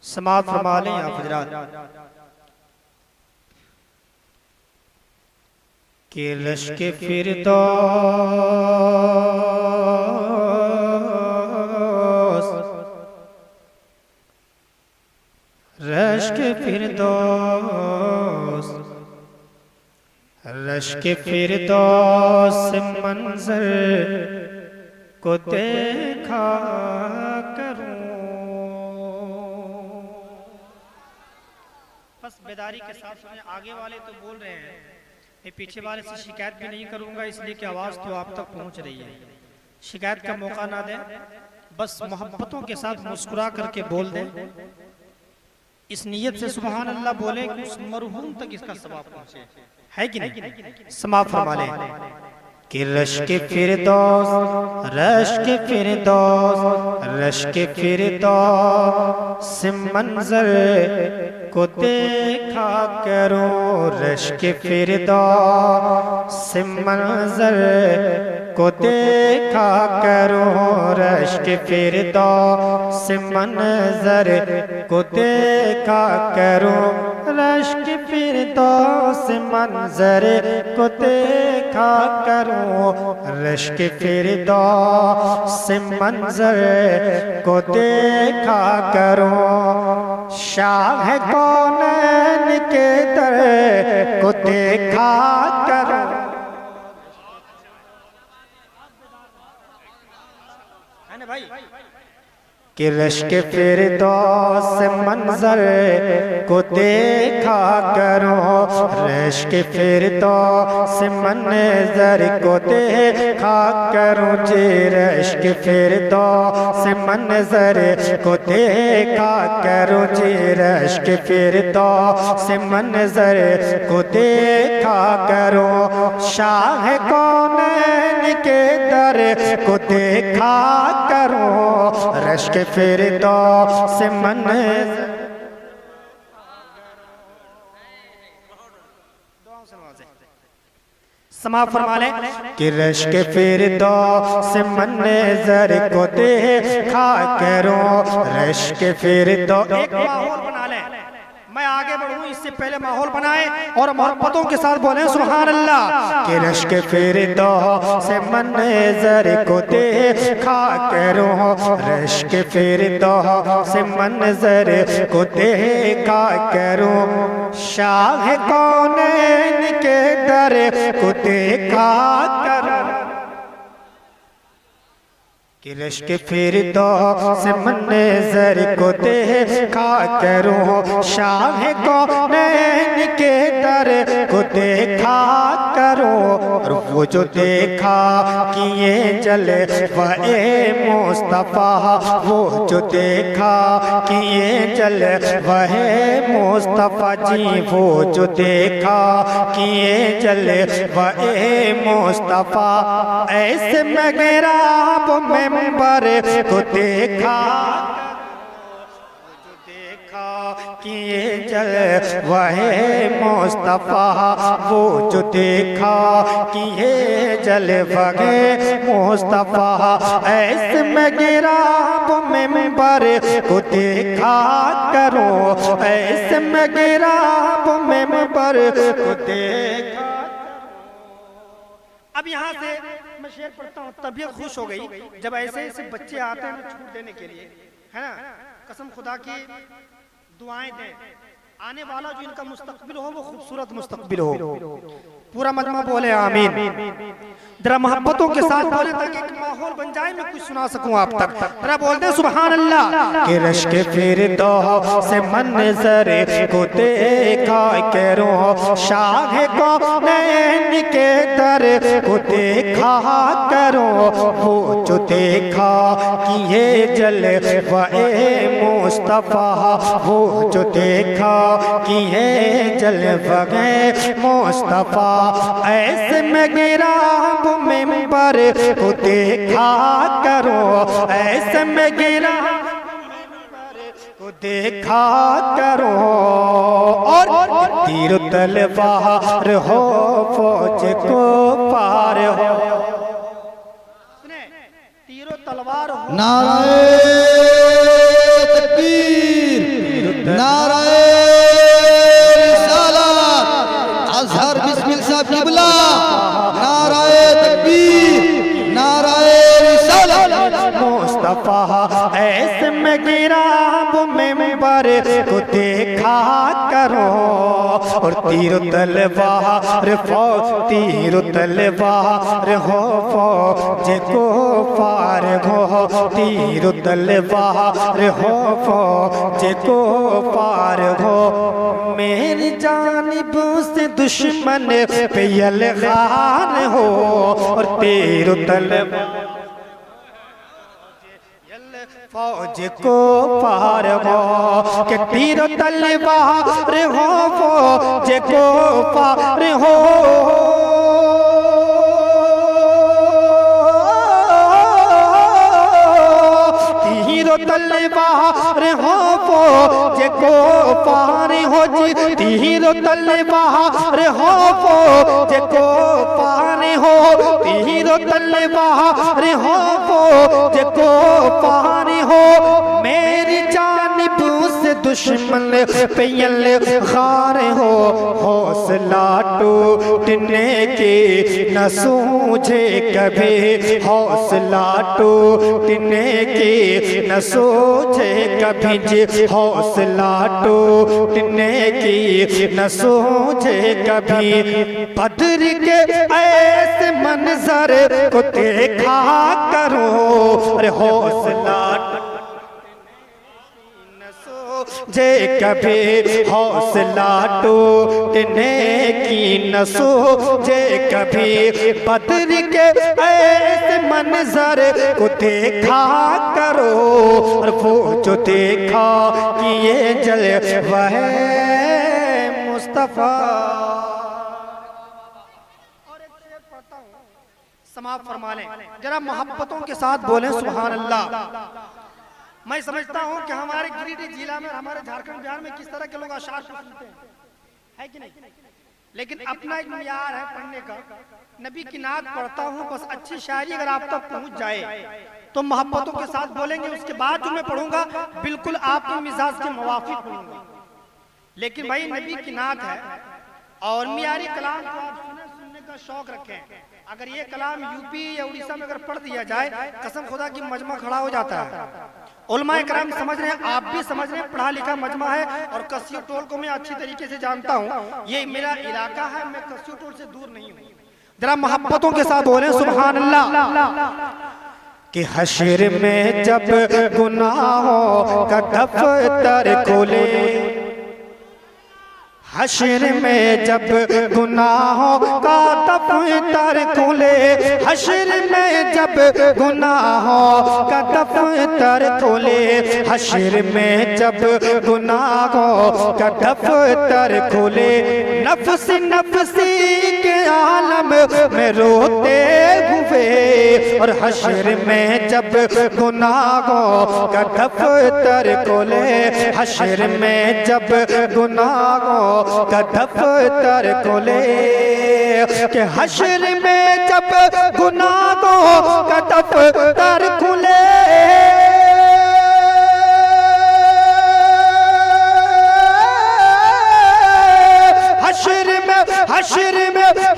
समाअत फरमा लें आप हजरात कि रश्क फिरदौस रश्क फिरदौस रश्क फिरदौस मंजर को देखा करूं। बस बेदारी के साथ सुने। आगे वाले तो बोल रहे हैं, मैं पीछे वाले से शिकायत भी नहीं करूंगा, इसलिए कि आवाज़ तो आप तक पहुंच रही है। शिकायत का मौका ना दें, बस मोहब्बतों के साथ मुस्कुरा करके बोल दें। इस नीयत से सुभान अल्लाह बोले कि उस मरहूम तक इसका सवाब पहुंचे, है कि नहीं? समाअत फरमा लें कि रश्क फिरदौस रश्क फिरदौस रश्क फिरदौस मंजर को देखा करो। रश्क फिरदौस मंजर को देखा करो। रश्क फिरदौस मंजर को देखा करो। रश्क फिरदौस मंजर को देखा करो। रश्क फिरदौस मंजर को देखा करो। शाह कौनैन के दर को देखा करो। है ना भाई? कि रश्क फिरदौस मंजर को देखा करो। रश्क फिरदौस मंजर को देखा करो जी। रश्क फिरदौस मंजर को देखा करो जी। रश्क फिरदौस मंजर को देखा करो। शाह कौनैन के दर को देखा करो। रश्क फिरदौस मंजर समाअत फरमा लें कि रश्क फिरदौस मंजर को देखा करो। रश्क फिरदौस एक माहौल बना लें। मैं आगे बढ़ूं इससे पहले माहौल बनाए और मोहब्बतों के साथ बोले सुभान अल्लाह। कि रश्क फिरदौस मंजर को देखा करो। रश्क फिरदौस मंजर को देखा करो। शाह कौनैन के दर को देखा करो। कि रश्क फिरदौस मंजर को देखा करो। शाह कौनैन के दर को देखा करो। और वो जो देखा कि ये जलवा-ए मुस्तफा, वो जो देखा कि ये जलवा-ए मुस्तफा जी, वो जो देखा कि ये जलवा-ए मुस्तफा, ऐसे मेहराब मेंबर को देखा कि ये जलवा-ए मुस्तफा, वो जो देखा कि ये जलवा-ए मुस्तफा, ऐसे मेहराब मेंबर को देखा करो। ऐसे मेहराब मेंबर को देखा। अब यहाँ से मैं शेर पढ़ता हूँ। तबीयत खुश हो गई जब ऐसे ऐसे बच्चे आते हैं छूट देने के लिए, है ना? कसम खुदा की दुआएं दें, आने वाला जो इनका मुस्तकबिल हो वो खूबसूरत मुस्तकबिल हो। पूरा मजमा बोले आमीन। जरा मोहब्बतों के साथ बोले ताकि एक माहौल बन जाए, मैं कुछ सुना सकूं आप तक। जरा बोलते हैं सुभान अल्लाह। कि रश्क फिरदौस मंजर को देखा करो। शाह कौनैन के दर को देखा करो। वो जो देखा कि ये जलवा-ए मुस्तफा, वो जो देखा कि ये जलवा-ए मुस्तफा, ऐसे मेहराब मेंबर को देखा करो। ऐसे मेहराब को देखा करो। और तीर तलवार हो, फौज को पार हो। तीर तलवार हो, नारे तकबीर, में गिरा वो मेंबर को देखा करो, और तीर तलवार तीर तलवार हो फौज को पार हो, तीर तलवार हो फौज को पार हो। मेरी जानिब से दुश्मन पे यलगार हो, और तीर तलवार फौज को पार हो, कि तीर तलवार हो फौज को पार हो। तीर तलवार हो फौज को पार हो जी, तीर तलवार हो फौज को पार हो, तीर तलवार हो फौज को पार हो। मेरी जानिब से दुश्मन पे यलगार हो, हौसला टूटने की न सूझे कभी, हौसला टूटने की न सूझे कभी जी, हौसला टूटने की न सूझे कभी। बद्र के ऐसे मंजर को देखा करो, अरे हौसला जे कभी, हौसला टूटने की न सूझे कभी। बद्र के ऐसे मंजर को देखा करो, और वो जो देखा कि ये जलवा है मुस्तफा। और एक शेर पढ़ता हूँ, समाप्त फरमा लें, जरा मोहब्बतों के साथ बोलें सुभान अल्लाह। मैं समझता हूँ कि हमारे गिरिडीह जिला में, हमारे झारखंड बिहार में किस तरह के लोग अशार सुनते हैं, है कि नहीं? लेकिन अपना एक मियार है पढ़ने का। नबी की नात पढ़ता हूँ, बस अच्छी शायरी अगर आप तक पहुँच जाए तो मोहब्बतों के साथ बोलेंगे। उसके बाद जो मैं पढ़ूंगा बिल्कुल आपके मिजाज के मुवाफिक पढ़ूंगा। लेकिन भाई नबी की नात है और मियारी कलाम को आप सुनने का शौक रखें। अगर ये कलाम यूपी या उड़ीसा में अगर पढ़ दिया जाए, कसम खुदा की मजमा खड़ा हो जाता है। उलमाए कराम समझ रहे हैं, आप भी समझ रहे हैं, पढ़ा लिखा मजमा है। और कस्यू टोल को मैं अच्छी तरीके से जानता हूँ, ये मेरा इलाका है, मैं कस्यू टोल से दूर नहीं हूँ। जरा मोहब्बतों के साथ बोले सुभान अल्लाह। कि हश्र में जब गुनाहों का दफ्तर खोले, हश्र में जब गुनाहों का दफ्तर खुले, हश्र में जब गुनाहों का दफ्तर खुले, हश्र में जब गुनाहों का दफ्तर खुले। नफ्स नफ्सी के आलम में रोते हुए, और हश्र में जब गुनाहों का दफ्तर खुले, हश्र में जब गुनाहों का दफ्तर खोले, कि हश्र में जब गुनाहों का दफ्तर खुले,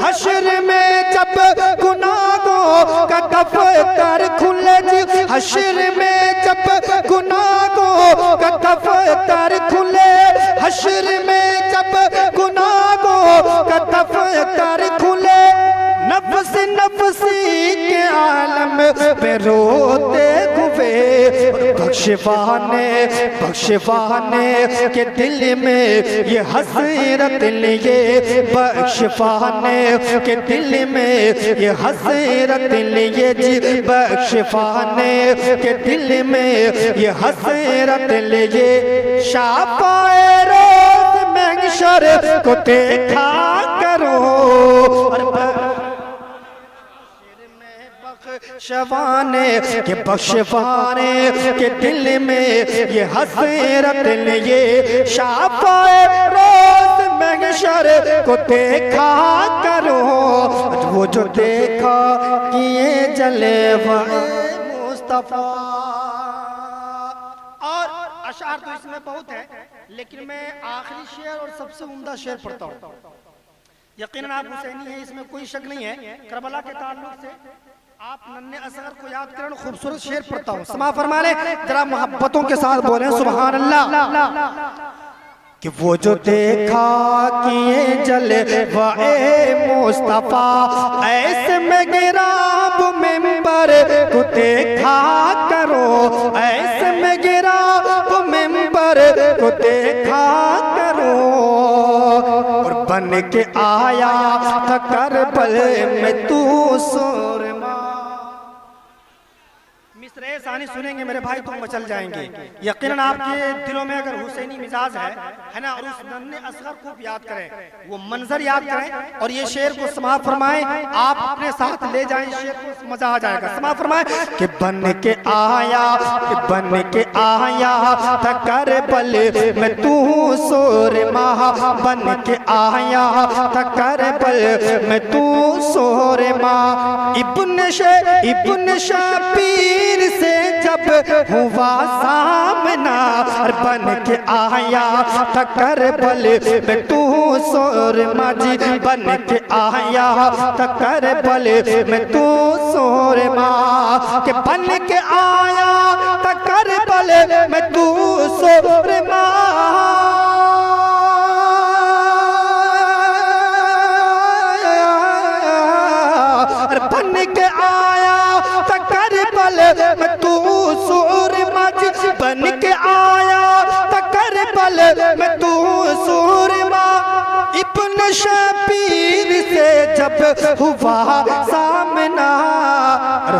हश्र में जब गुनाहों का दफ्तर खुले, हश्र में जब गुनाहों का दफ्तर खुले, हश्र में जब गुनाहों का दफ्तर खुले। नफ्स नफ्सी के आलम पे रोते हुए, बख्शवाने के दिल में ये हसरत लिए, बख्शवाने के दिल में ये हसरत लिए जी, बख्शवाने के दिल में ये हसरत लिए। शाफाए रोज़ महशर को देखा करो, बख्शवाने के दिल में ये हसरत लिए। शाफाए रोज़ महशर को देखा करो, वो जो देखा कि ये जलवा मुस्तफा। और अशार तो इसमें बहुत है, लेकिन मैं आखिरी शेर और सबसे उम्दा शेर पढ़ता हूँ। यकीनन आप हुसैनी हैं, इसमें कोई शक नहीं है। करबला के ताल्लुक से आप नन्हे असगर को याद करें, खूबसूरत शेर पढ़ता हूँ, समा फरमा ले, जरा मोहब्बतों के साथ बोले सुभान अल्लाह। कि वो जो देखा किए जलवाए मुस्तफा, ऐसे में गिराब मिंबर को देखा करो, ऐसे में गिराब मिंबर को देखा करो। और बन के आया था करबल में तू सूरमा। मिसरे सानी सुनेंगे मेरे भाई तो मचल जाएंगे। यकीनन आपके दिलों में अगर हुसैनी मिजाज है ना, और उस नन्हे असगर को याद करें, वो मंजर याद करें और ये शेर को समाप्त फरमाएं, आप अपने साथ ले जाएं, शेर को मजा आ जाएगा। समाप्त फरमाएं कि बन के आया था करबल में तू सूरमा, बन के आया था करबल में तू सूरमा। इब्न शबीर से जब हुआ सामना, बन के आया था करबल में तू सूरमा जी, बन के आया था करबल में तू सूरमा। के बन के आया था करबल में तू सूरमा, बन के आया था करबल में तू सूरमा जी, बन के आया था करबल में तू सूरमा। इब्न शबीर से जब हुआ सामना,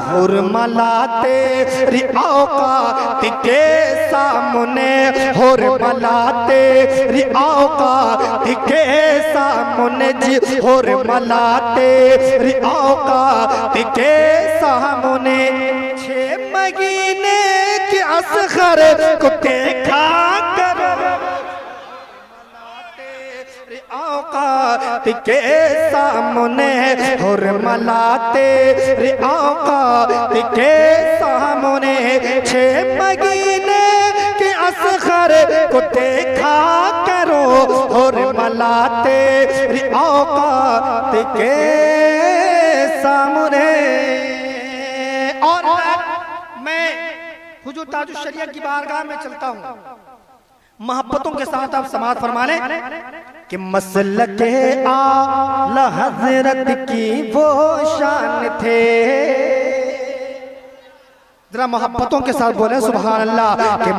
हुरमलाते तेरी औकात के सामने, हुरमलाते तेरी औकात के सामने जी, हुरमलाते तेरी औकात के सामने। 6 महीने के असगर को देखा करो, औकात के सामने, हुरमलाते तेरी औकात के सामने। 6 महीने के असगर को देखा करो, हुरमलाते तेरी औकात के सामने। और मैं हुजूर ताजुश शरिया की बारगाह में चलता हूँ, मोहब्बतों के साथ आप समाअत फरमा लें कि मसलके आला हजरत की वो शान थे। जरा मोहब्बतों के साथ बोले सुभान अल्लाह। कि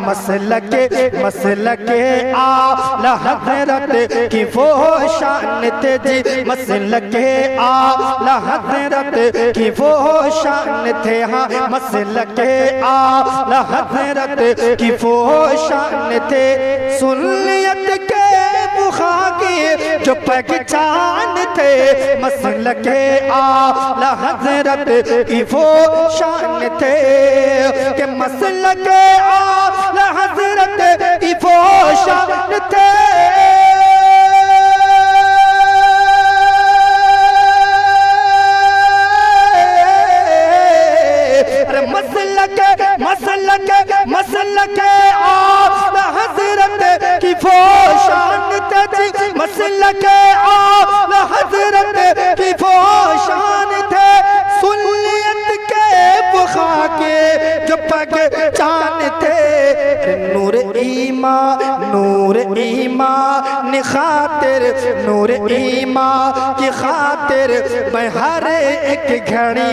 मसलके आला हजरत की वो शान थे जी, मसलके आला हजरत की वो शान थे। हाँ, मसलके आला हजरत की वो शान थे। सुन्नियत के बुखारी जो पहचान थे, मसलके आला हजरत की वो शान थे। के मसलके आला हजरत की वो शान थे। अरे मसलके आला हजरत की वो शान थे, मसलके आला हजरत की वो शान थे। सुन्नियत के बुखा के जो पहचान थे, नूर ईमान खातिर, नूर ईमान की खातिर मैं हर एक घड़ी,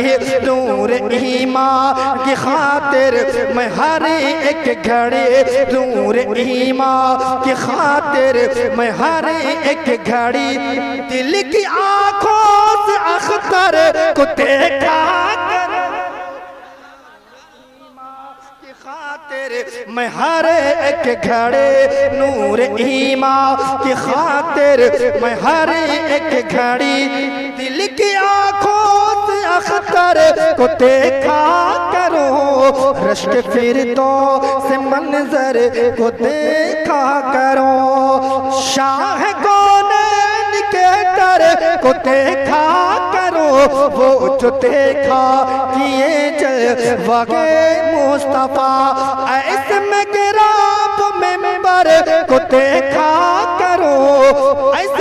नूर ईमान की खातिर मैं हर एक घड़ी, नूर ईमान की खातिर मैं हर एक घड़ी। दिल की आंखों से अख्तर को देखा खातिर मैं हर एक घड़ी, नूर ईमान की खातिर मैं हर एक घड़ी। दिल की आंखों से अख्तर को देखा करो, रश्क फिरदौस से मंजर को देखा करो। शाह कौनैन के दर को देखा करो, वो जो देखा किए जलवाए मुस्तफा। ऐसे में गिराब मिंबर को देखा करो, ऐसे